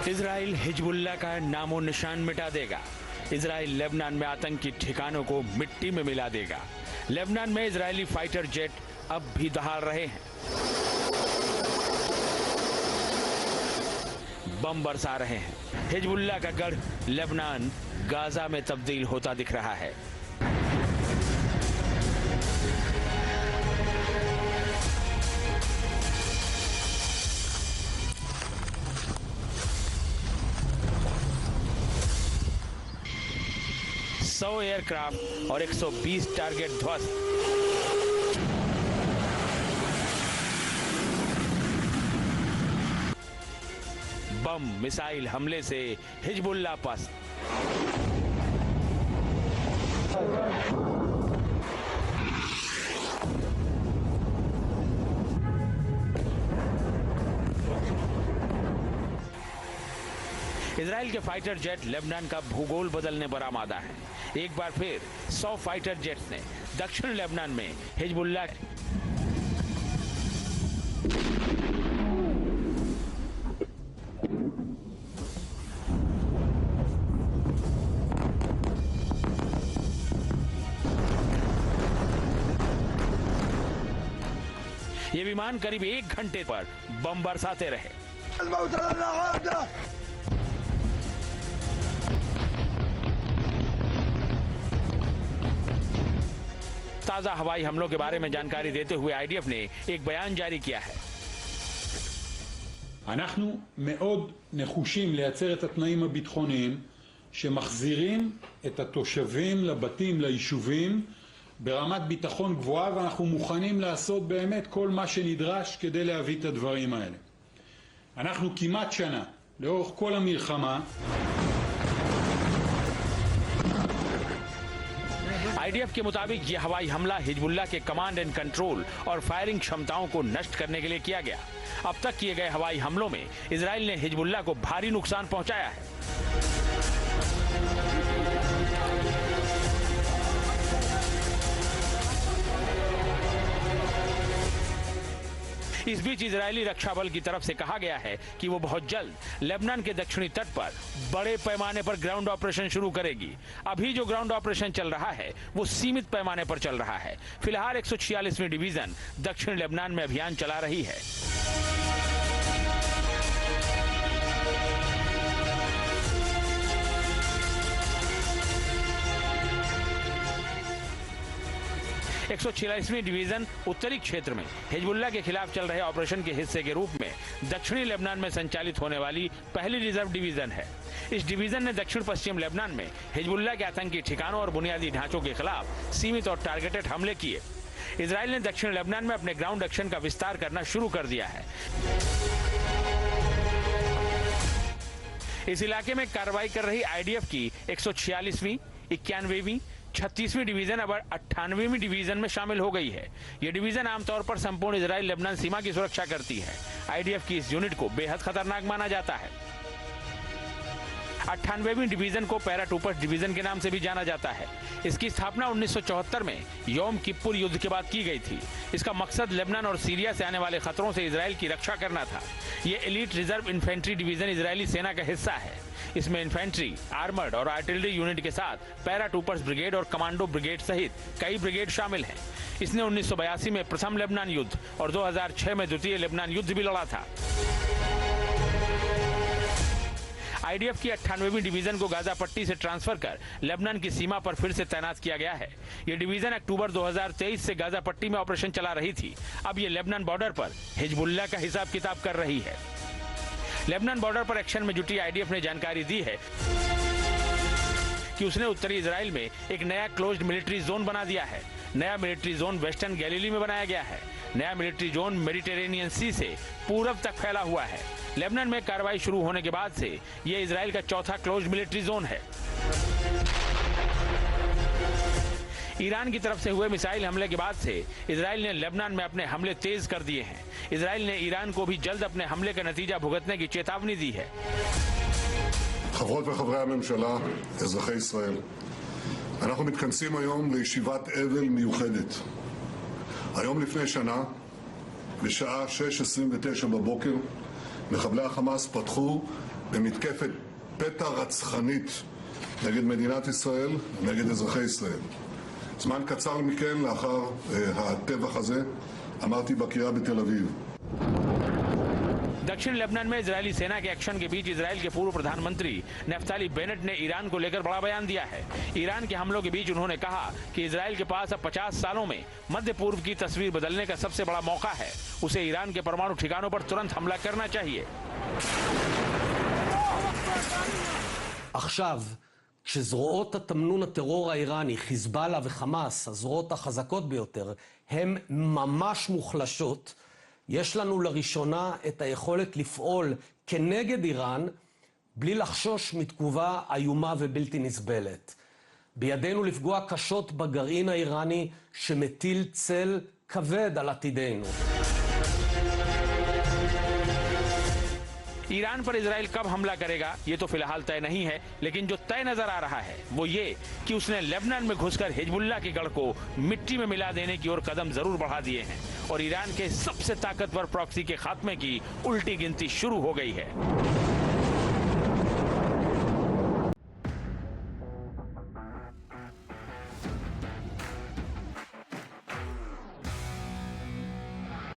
Israel Hezbollah का नामो निशान मिटा देगा। इजराइल लेबनान में आतंकी ठिकानों को मिट्टी में मिला देगा। लेबनान में इजरायली फाइटर जेट अब भी दहाड़ रहे हैं, बम बरसा रहे हैं। हिजबुल्लाह का गढ़ लेबनान गाजा में तब्दील होता दिख रहा है। सौ एयरक्राफ्ट और 120 टारगेट ध्वस्त। बम मिसाइल हमले से हिजबुल्लाह पस्त। इजराइल के फाइटर जेट लेबनान का भूगोल बदलने पर आमादा है। एक बार फिर 100 फाइटर जेट्स ने दक्षिण लेबनान में हिजबुल्लाह ये विमान करीब 1 घंटे पर बम बरसाते रहे। ताजा हवाई हमलों के बारे में जानकारी देते हुए आईडीएफ ने एक बयान जारी किया है। אנחנו מאוד נחושים לייצר את התנאים הביטחוניים שמחזירים את התושבים לבתים, ליישובים, ברמת ביטחון גבוהה, ואנחנו מוכנים לעשות באמת כל מה שנדרש כדי להביא את הדברים האלה. אנחנו כמעט שנה, לאורך כל המלחמה, आईडीएफ के मुताबिक ये हवाई हमला हिजबुल्लाह के कमांड एंड कंट्रोल और फायरिंग क्षमताओं को नष्ट करने के लिए किया गया। अब तक किए गए हवाई हमलों में इजराइल ने हिजबुल्लाह को भारी नुकसान पहुंचाया है। इस बीच इजरायली रक्षा बल की तरफ से कहा गया है कि वो बहुत जल्द लेबनान के दक्षिणी तट पर बड़े पैमाने पर ग्राउंड ऑपरेशन शुरू करेगी। अभी जो ग्राउंड ऑपरेशन चल रहा है वो सीमित पैमाने पर चल रहा है। फिलहाल 146वीं डिवीजन दक्षिण लेबनान में अभियान चला रही है। एक 146वीं डिवीजन उत्तरी क्षेत्र में हिजबुल्लाह के खिलाफ चल रहे ऑपरेशन के हिस्से के रूप में दक्षिणी लेबनान में संचालित होने वाली पहली रिजर्व डिवीजन है। इस डिवीजन ने दक्षिण पश्चिम लेबनान में हिजबुल्लाह के आतंकी ठिकानों और बुनियादी ढांचों के खिलाफ सीमित और टारगेटेड हमले किए। इजराइल ने दक्षिण लेबनान में अपने ग्राउंड एक्शन का विस्तार करना शुरू कर दिया है। इस इलाके में कार्रवाई कर रही आईडीएफ की 146वीं, 91वीं, 36वीं डिवीजन अब 98वीं डिवीजन में शामिल हो गई है। यह डिवीजन आमतौर पर संपूर्ण इजराइल लेबनान सीमा की सुरक्षा करती है। आईडीएफ की इस यूनिट को बेहद खतरनाक माना जाता है। 98वीं डिवीजन को पैराट्रूपर्स डिवीजन के नाम से भी जाना जाता है। इसकी स्थापना 1974 में योम किप्पुर युद्ध के बाद की गई थी। इसका मकसद लेबनान और सीरिया से आने वाले खतरों से इजराइल की रक्षा करना था। यह elite reserve infantry division Israeli सेना का हिस्सा है। इसमें इन्फेंट्री, आर्मर्ड और आर्टिलरी यूनिट के साथ पैराट्रूपर्स ब्रिगेड और कमांडो ब्रिगेड सहित कई ब्रिगेड शामिल हैं। इसने 1982 में प्रथम लेबनान युद्ध और 2006 में द्वितीय लेबनान युद्ध भी लड़ा था। आईडीएफ की 98वीं डिवीजन को गाजा पट्टी से ट्रांसफर कर लेबनान की सीमा पर फिर से तैनात किया गया है। यह डिवीजन अक्टूबर 2023 से गाजा पट्टी में ऑपरेशन चला रही थी। अब ये लेबनान बॉर्डर पर हिजबुल्लाह का हिसाब किताब कर रही है। लेबनान बॉर्डर पर एक्शन में जुटी आईडीएफ ने जानकारी दी है कि उसने उत्तरी इजराइल में एक नया क्लोज्ड मिलिट्री जोन बना दिया है। नया मिलिट्री जोन वेस्टर्न गैलीली में बनाया गया है। नया मिलिट्री जोन मेडिटेरेनियन सी से पूरब तक फैला हुआ है। लेबनान में कार्रवाई शुरू होने के बाद से यह इजराइल का चौथा क्लोज्ड मिलिट्री जोन है। ईरान की तरफ से हुए मिसाइल हमले के बाद से इजराइल ने लेबनान में अपने हमले तेज कर दिए हैं। इजराइल ने ईरान को भी जल्द अपने हमले का नतीजा भुगतने की चेतावनी दी है। חברות וחברי הממשלה, אזרחי ישראל, אנחנו מתכנסים היום לישיבת אבל מיוחדת. היום לפני שנה, בשעה 6:29 בבוקר, מחבלי החמאס פתחו במתקפת פתע רצחנית נגד מדינת ישראל, נגד אזרחי ישראל. זמן קצר מכן, לאחר הטבח הזה, אמרתי בקריאה בתל אביב. दक्षिण लेबनान में इजरायली सेना के एक्शन के बीच इजरायल के पूर्व प्रधानमंत्री नफ्ताली बेनेट ने ईरान को लेकर बड़ा बयान दिया है। ईरान के हमलों के बीच उन्होंने कहा कि इजरायल के पास अब 50 सालों में मध्य पूर्व की तस्वीर बदलने का सबसे बड़ा मौका है। उसे ईरान के परमाणु ठिकानों पर तुरंत हमला करना चाहिए। עכשיו, כשזרועות התמנון הטרור האיראני, חיזבאללה וחמאס, הזרועות החזקות ביותר, הן ממש מוחלשות, יש לנו לראשונה את היכולת לפעול כנגד איראן, בלי לחשוש מתגובה איומה ובלתי נסבלת. בידינו לפגוע קשות בגרעין האיראני שמטיל צל כבד על עתידנו. ईरान पर इजरायल कब हमला करेगा ये तो फिलहाल तय नहीं है, लेकिन जो तय नजर आ रहा है वो ये कि उसने लेबनान में घुसकर हिजबुल्लाह के गढ़ को मिट्टी में मिला देने की ओर कदम जरूर बढ़ा दिए हैं और ईरान के सबसे ताकतवर प्रॉक्सी के खात्मे की उल्टी गिनती शुरू हो गई है।